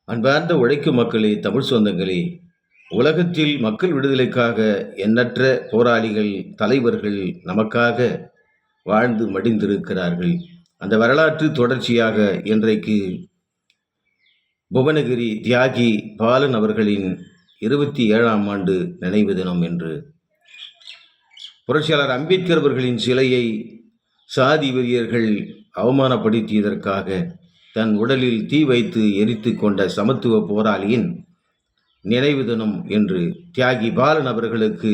அன்பார்ந்த உழைக்கும் மக்களே, தமிழ் சொந்தங்களே, உலகத்தில் மக்கள் விடுதலைக்காக எண்ணற்ற போராளிகள், தலைவர்கள் நமக்காக வாழ்ந்து மடிந்திருக்கிறார்கள். அந்த வரலாற்று தொடர்ச்சியாக இன்றைக்கு புவனகிரி தியாகி பாலன் அவர்களின் 27ஆம் ஆண்டு நினைவு தினம் என்று புரட்சியாளர் அம்பேத்கர் அவர்களின் சிலையை சாதி வெறியர்கள் அவமானப்படுத்தியதற்காக தன் உடலில் தீ வைத்து எரித்து கொண்ட சமத்துவ போராளியின் நினைவு தினம் என்று தியாகி பாலன் அவர்களுக்கு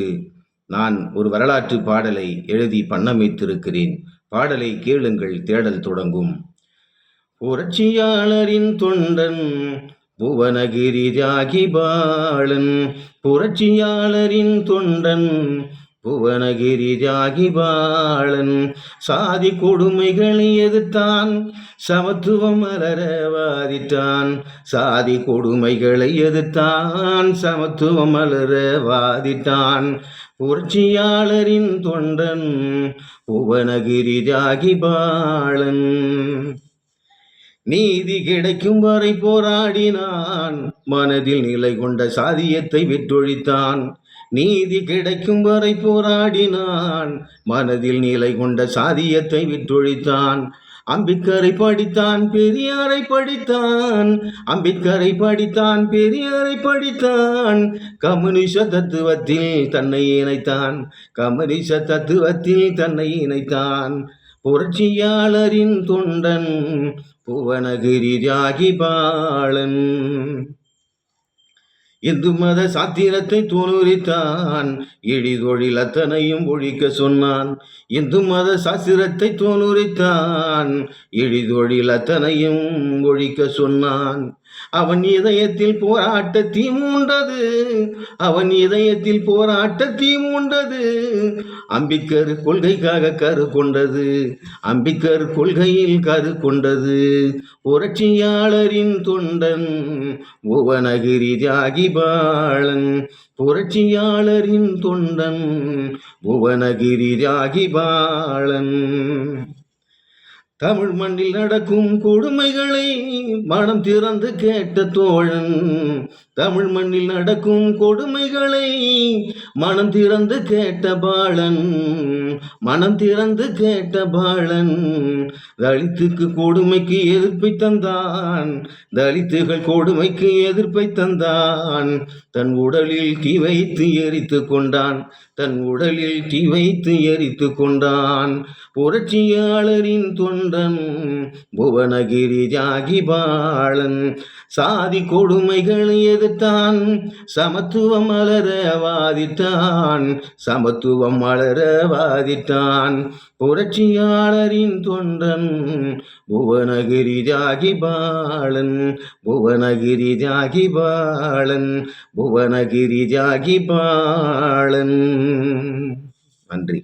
நான் ஒரு வரலாற்று பாடலை எழுதி பண்ணமைத்திருக்கிறேன். பாடலை கேளுங்கள், தேடல் தொடங்கும். புரட்சியாளரின் தொண்டன் புவனகிரி தியாகி பாலன், புரட்சியாளரின் தொண்டன் புவனகிரி தியாகி பாலன், சாதி கொடுமைகளை எதிர்த்தான், சமத்துவம் மலர வாதிட்டான். சாதி கொடுமைகளை எதிர்த்தான், சமத்துவம் மலர வாதிட்டான். புரட்சியாளரின் தொண்டன் புவனகிரி தியாகி பாலன். நீதி கிடைக்கும் வரை போராடினான், மனதில் நிலை கொண்ட சாதியத்தை விட்டொழித்தான். நீதி கிடைக்கும் வரை போராடினான், மனதில் நிலை கொண்ட சாதியத்தை விட்டொழித்தான். அம்பேத்கரை படித்தான், பெரியாரை படித்தான். அம்பேத்கரை படித்தான், பெரியாரை படித்தான். கம்யூனிச தத்துவத்தில் தன்னை இணைத்தான், கம்யூனிச தத்துவத்தில் தன்னை இணைத்தான். புரட்சியாளரின் தொண்டன் புவனகிரி தியாகி பாலன். இந்து மத சாத்திரத்தை தோலுரித்தான், எளிதொழில் அத்தனையும் ஒழிக்க சொன்னான். இந்து மத சாஸ்திரத்தை தோலுரித்தான், எளிதொழில் அத்தனையும் ஒழிக்க சொன்னான். அவன் இதயத்தில் போராட்ட தீ மூண்டது, அவன் இதயத்தில் போராட்ட தீ மூண்டது. அம்பேத்கர் கொள்கைக்காக கரு கொண்டது, அம்பேத்கர் கொள்கையில் கரு கொண்டது. புரட்சியாளரின் தொண்டன் புவனகிரி தியாகி பாலன், புரட்சியாளரின் தொண்டன் புவனகிரி தியாகி பாலன். தமிழ் மண்ணில் நடக்கும் கொடுமைகளை மனம் திறந்து கேட்ட தோழன், தமிழ் மண்ணில் நடக்கும் கொடுமைகளை மனம் திறந்து கேட்ட பாலன், மனம் திறந்து கேட்ட பாலன். தலித்துக்கு கொடுமைக்கு எதிர்ப்பை தந்தான், தலித்துகள் கொடுமைக்கு எதிர்ப்பை தந்தான். தன் உடலில் தீ வைத்து எரித்து கொண்டான், தன் உடலில் தீ வைத்து எரித்து கொண்டான். புரட்சியாளரின் தொண்டன் புவனகிரி தியாகி பாலன், சாதி கொடுமைகளை எதிர்த்தான், சமத்துவம் மலர வாதிட்டான், சமத்துவம் மலர வாதிட்டான். புரட்சியாளரின் தொண்டன் புவனகிரி தியாகி பாலன், புவனகிரி தியாகி பாலன், புவனகிரி தியாகி பாலன். நன்றி.